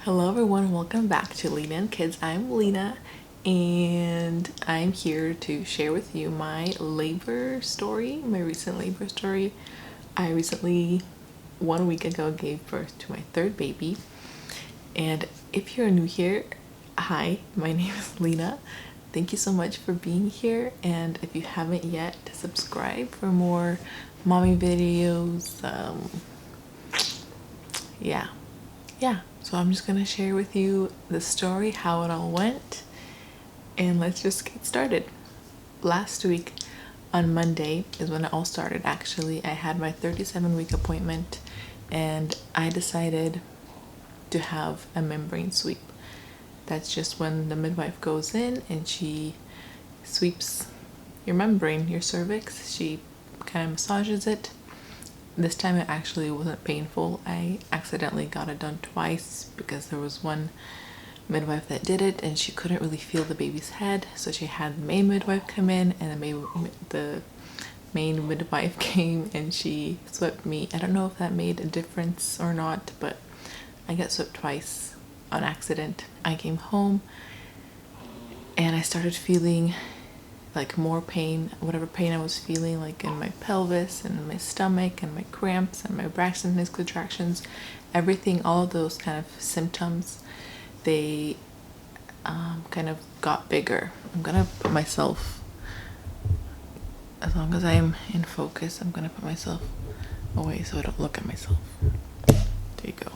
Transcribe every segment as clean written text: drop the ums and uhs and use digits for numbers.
Hello everyone, welcome back to lina&kids. I'm Lina and I'm here to share with you my labor story, my recent labor story. I recently, 1 week ago, gave birth to my third baby. And if you're new here, hi, my name is Lina. Thank you so much for being here, and if you haven't yet, subscribe for more mommy videos. Yeah, so I'm just gonna share with you the story, how it all went, and let's just get started. Last week on Monday is when it all started. Actually, I had my 37-week appointment and I decided to have a membrane sweep. That's just when the midwife goes in and she sweeps your membrane, your cervix. She kind of massages it. This time it actually wasn't painful. I accidentally got it done twice because there was one midwife that did it and she couldn't really feel the baby's head, so she had the main midwife come in, and the main midwife came and she swept me. I don't know if that made a difference or not, but I got swept twice on accident. I came home and I started feeling like more pain, whatever pain I was feeling, like in my pelvis and my stomach and my cramps and my Braxton Hicks contractions, everything, all of those kind of symptoms, they kind of got bigger. I'm gonna put myself, as long as I'm in focus, I'm gonna put myself away so I don't look at myself. There you go.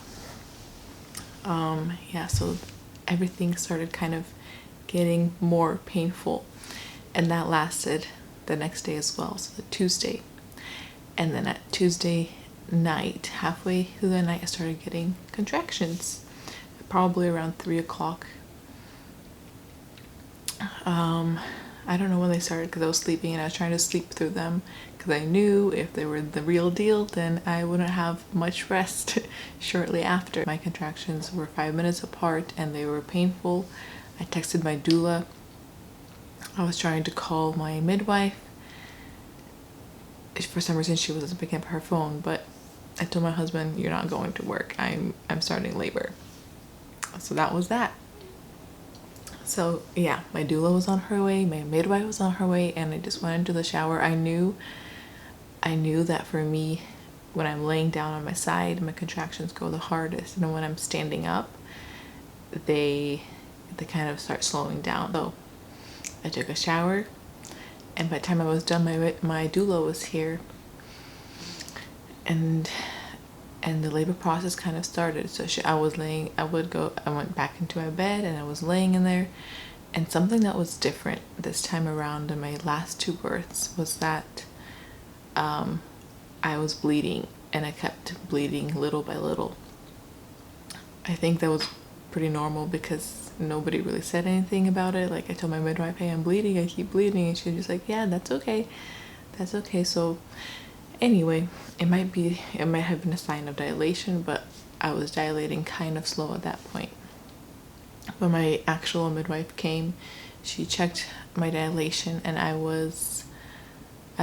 Yeah, so everything started kind of getting more painful, and that lasted the next day as well, so the Tuesday. And then at Tuesday night, halfway through the night, I started getting contractions, probably around 3 o'clock. I don't know when they started because I was sleeping and I was trying to sleep through them, because I knew if they were the real deal then I wouldn't have much rest shortly after. My contractions were 5 minutes apart and they were painful. I texted my doula. I was trying to call my midwife. For some reason she wasn't picking up her phone, but I told my husband, you're not going to work. I'm starting labor. So that was that. So yeah, my doula was on her way, my midwife was on her way, and I just went into the shower. I knew that for me, when I'm laying down on my side, my contractions go the hardest, and when I'm standing up, they kind of start slowing down. So I took a shower, and by the time I was done, my doula was here, and the labor process kind of started. So I went back into my bed and I was laying in there, and something that was different this time around in my last two births was that I was bleeding, and I kept bleeding little by little. I think that was pretty normal because nobody really said anything about it. Like, I told my midwife, hey, I'm bleeding, I keep bleeding, and she was just like, yeah, that's okay. So anyway, it might have been a sign of dilation, but I was dilating kind of slow at that point. When my actual midwife came, she checked my dilation, and I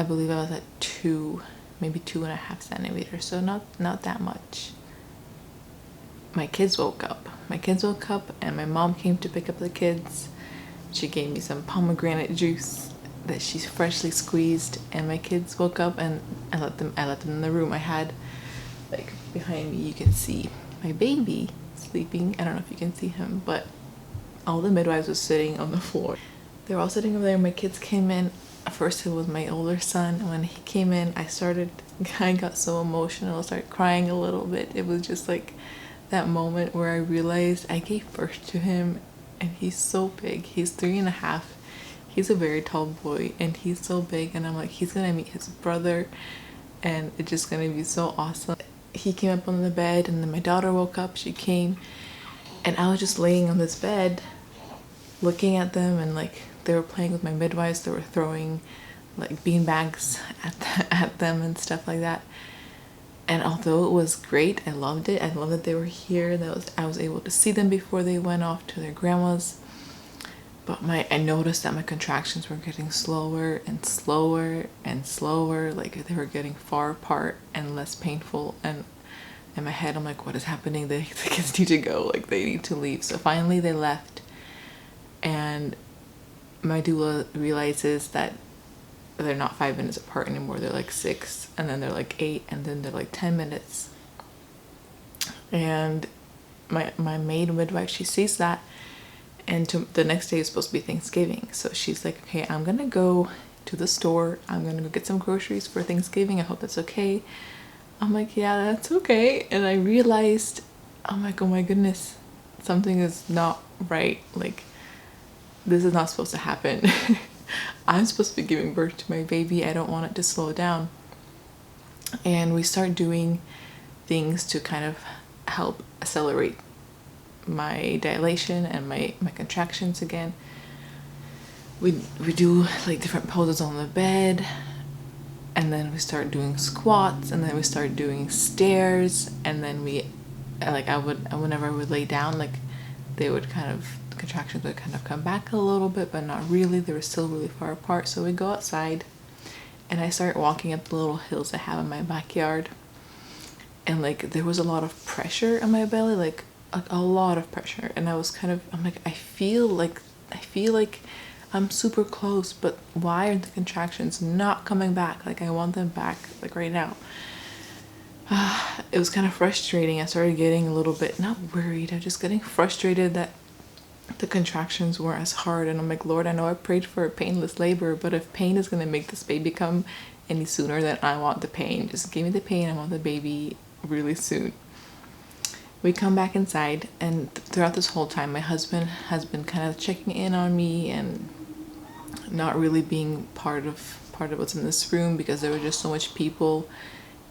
believe I was at 2, maybe 2.5 centimeters, so not that much. My kids woke up and my mom came to pick up the kids. She gave me some pomegranate juice that she's freshly squeezed, and my kids woke up and I let them in the room. I had, like, behind me you can see my baby sleeping. I don't know if you can see him, but all the midwives were sitting on the floor. They were all sitting over there. My kids came in. First it was my older son, and when he came in I got so emotional. I started crying a little bit. It was just like that moment where I realized I gave birth to him, and he's so big. He's 3.5. He's a very tall boy, and he's so big, and I'm like, he's gonna meet his brother, and it's just gonna be so awesome. He came up on the bed, and then my daughter woke up. She came, and I was just laying on this bed looking at them, and like, they were playing with my midwives. They were throwing like bean bags at them and stuff like that. And although it was great, I loved it. I loved that they were here. I was able to see them before they went off to their grandma's. But I noticed that my contractions were getting slower and slower and slower. Like, they were getting far apart and less painful. And In my head, I'm like, what is happening? The kids need to go, like they need to leave. So finally they left, and my doula realizes that they're not 5 minutes apart anymore. They're like 6, and then they're like 8, and then they're like 10 minutes. And my maid midwife, she sees that, and the next day is supposed to be Thanksgiving. So she's like, okay, I'm gonna go to the store. I'm gonna go get some groceries for Thanksgiving. I hope that's okay. I'm like, yeah, that's okay. And I realized, I'm like, oh my goodness, something is not right. Like, this is not supposed to happen. I'm supposed to be giving birth to my baby. I don't want it to slow down. And we start doing things to kind of help accelerate my dilation and my contractions again. We do like different poses on the bed, and then we start doing squats, and then we start doing stairs, and then whenever I would lay down, like the contractions would kind of come back a little bit, but not really. They were still really far apart. So we go outside, and I start walking up the little hills I have in my backyard, and like there was a lot of pressure on my belly, like a lot of pressure, and I'm like, I feel like I'm super close, but why are the contractions not coming back? Like I want them back, like right now. It was kind of frustrating. I started getting a little bit, not worried, I'm just getting frustrated that the contractions weren't as hard. And I'm like, Lord, I know I prayed for a painless labor, but if pain is going to make this baby come any sooner, then I want the pain. Just give me the pain. I want the baby really soon. We come back inside, and throughout this whole time, my husband has been kind of checking in on me and not really being part of what's in this room, because there were just so much people.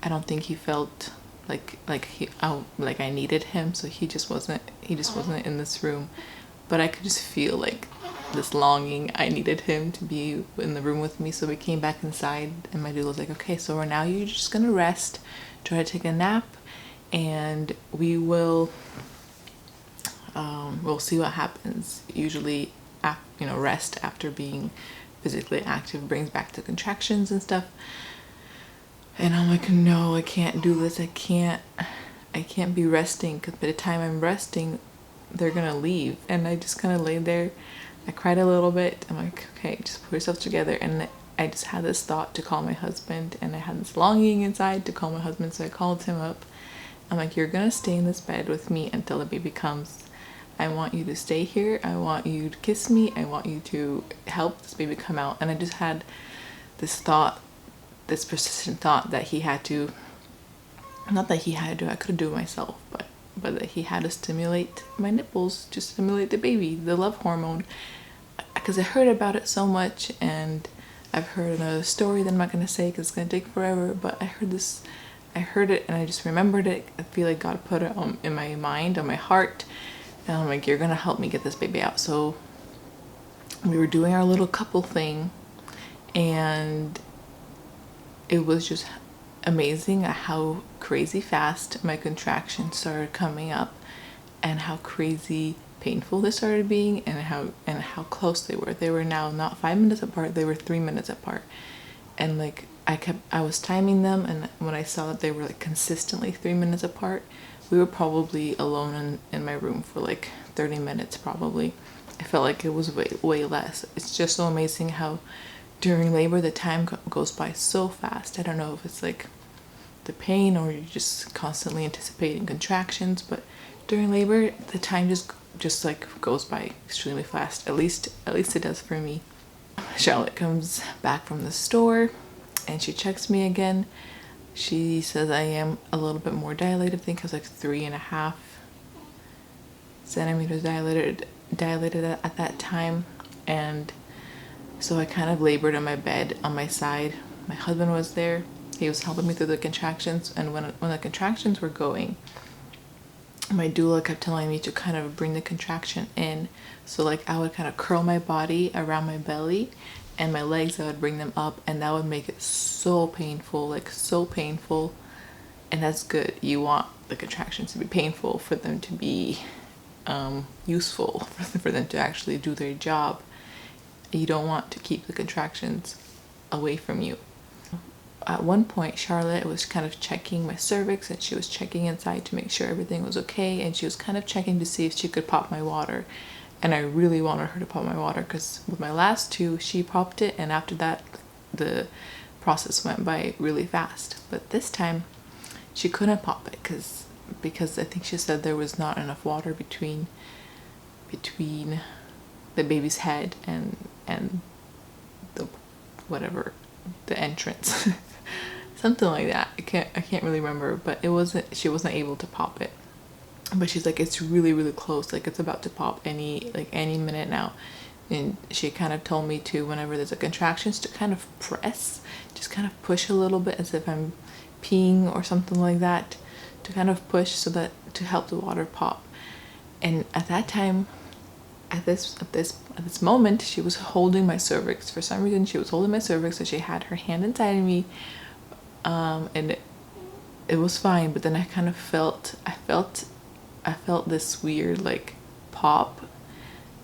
I don't think he felt like I needed him, so he just wasn't in this room. But I could just feel like this longing. I needed him to be in the room with me. So we came back inside, and my doula was like, okay, so now you're just gonna rest, try to take a nap, and we'll see what happens. Usually, rest after being physically active brings back the contractions and stuff. And I'm like, no, I can't do this. I can't be resting, because by the time I'm resting, they're gonna leave. And I just kind of laid there. I cried a little bit. I'm like, okay, just pull yourself together. And I just had this thought to call my husband, and I had this longing inside to call my husband. So I called him up. I'm like, you're gonna stay in this bed with me until the baby comes. I want you to stay here. I want you to kiss me. I want you to help this baby come out. And I just had this thought, this persistent thought that he had to, not that he had to, I could do it myself, but that he had to stimulate my nipples to stimulate the baby, the love hormone. Because I heard about it so much, and I've heard another story that I'm not going to say because it's going to take forever, but I heard it and I just remembered it. I feel like God put it in my mind, on my heart, and I'm like, you're going to help me get this baby out. So we were doing our little couple thing, and it was just amazing at how crazy fast my contractions started coming up, and how crazy painful they started being, and how close they were. They were now not 5 minutes apart, they were 3 minutes apart. And like I was timing them, and when I saw that they were like consistently 3 minutes apart, we were probably alone in my room for like 30 minutes probably. I felt like it was way less. It's just so amazing how during labor the time goes by so fast. I don't know if it's like the pain or you're just constantly anticipating contractions, but during labor the time just like goes by extremely fast. At least it does for me. Charlotte comes back from the store, and she checks me again. She says I am a little bit more dilated. I think I was like 3.5 centimeters dilated at that time. And so I kind of labored on my bed on my side. My husband was there. He was helping me through the contractions, and when the contractions were going, my doula kept telling me to kind of bring the contraction in. So like I would kind of curl my body around my belly, and my legs, I would bring them up, and that would make it so painful, like so painful. And that's good. You want the contractions to be painful for them to be useful, for them to actually do their job. You don't want to keep the contractions away from you. at one point Charlotte was kind of checking my cervix, and she was checking inside to make sure everything was okay, and she was kind of checking to see if she could pop my water. And I really wanted her to pop my water because with my last two she popped it, and after that the process went by really fast. But this time she couldn't pop it because I think she said there was not enough water between the baby's head and the whatever, the entrance. Something like that. I can't really remember, but she wasn't able to pop it. But she's like, it's really, really close, like it's about to pop any minute now. And she kind of told me to, whenever there's a contractions, to kind of press, just kind of push a little bit as if I'm peeing or something like that, to kind of push so that to help the water pop. And at that time, at this moment, she was holding my cervix. For some reason she was holding my cervix, so she had her hand inside of me, and it was fine. But then I kind of felt this weird like pop,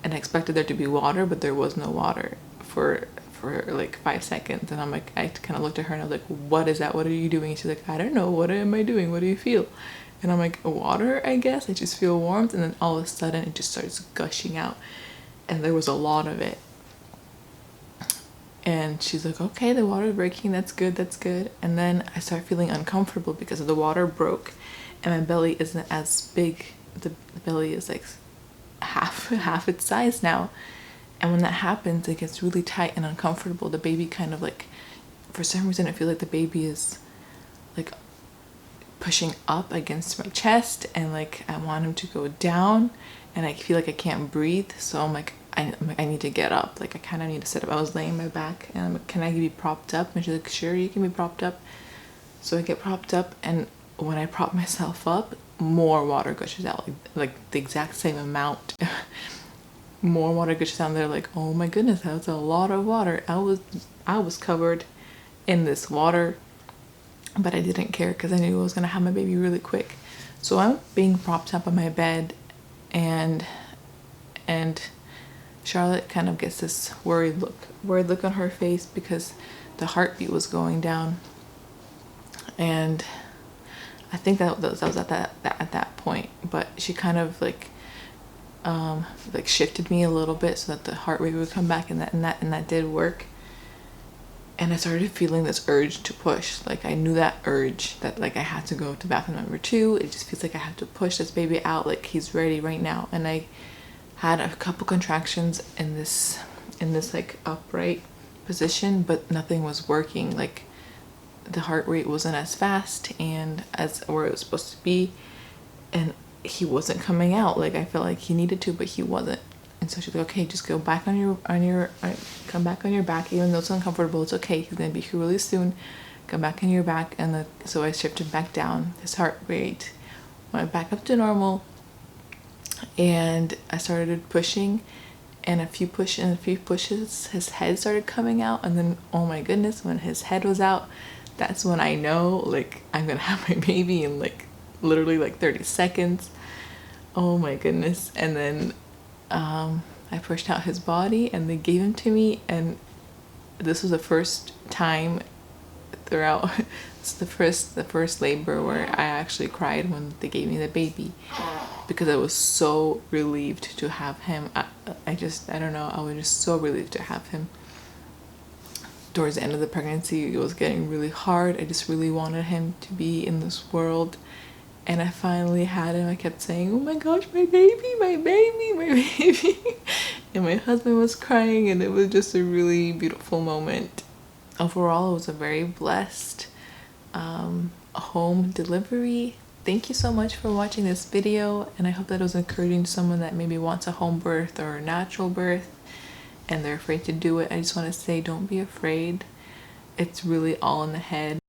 and I expected there to be water, but there was no water for like 5 seconds. And I'm like, I kind of looked at her and I was like, what is that? What are you doing? And she's like, I don't know. What am I doing? What do you feel? And I'm like, water, I guess. I just feel warmth. And then all of a sudden it just starts gushing out, and there was a lot of it. And she's like, okay, the water's breaking, that's good, that's good. And then I start feeling uncomfortable because the water broke and my belly isn't as big. The belly is like half its size now. And when that happens, it gets really tight and uncomfortable. The baby kind of like, for some reason I feel like the baby is like pushing up against my chest, and like I want him to go down, and I feel like I can't breathe. So I'm like, I need to get up. Like I kind of need to sit up. I was laying my back and I'm like, can I be propped up? And she's like, sure, you can be propped up. So I get propped up, and when I prop myself up, more water gushes out, like the exact same amount. More water gushes out, and they're like, oh my goodness, that was a lot of water. I was covered in this water, but I didn't care because I knew I was gonna have my baby really quick. So I'm being propped up on my bed, and Charlotte kind of gets this worried look on her face because the heartbeat was going down. And I think that was at that point, but she kind of like shifted me a little bit so that the heart rate would come back, and that did work. And I started feeling this urge to push. Like I knew that urge that like I had to go to bathroom number 2. It just feels like I have to push this baby out, like he's ready right now. And I had a couple contractions in this like upright position, but nothing was working. Like the heart rate wasn't as fast and as where it was supposed to be, and he wasn't coming out. Like I felt like he needed to, but he wasn't. And so she's like, okay, just go back come back on your back, even though it's uncomfortable, it's okay, he's gonna be here really soon. Come back on your back. And so I shifted back down. His heart rate went back up to normal, and I started pushing, and a few pushes, his head started coming out. And then, oh my goodness, when his head was out, that's when I know like I'm gonna have my baby in like literally like 30 seconds. Oh my goodness. And then I pushed out his body, and they gave him to me, and this was the first time throughout it's the first labor where I actually cried when they gave me the baby, because I was so relieved to have him. I don't know, I was just so relieved to have him. Towards the end of the pregnancy, it was getting really hard. I just really wanted him to be in this world, and I finally had him. I kept saying, oh my gosh, my baby, my baby, my baby. And my husband was crying, and it was just a really beautiful moment. Overall, it was a very blessed home delivery. Thank you so much for watching this video, and I hope that it was encouraging to someone that maybe wants a home birth or a natural birth and they're afraid to do it. I just want to say, don't be afraid. It's really all in the head.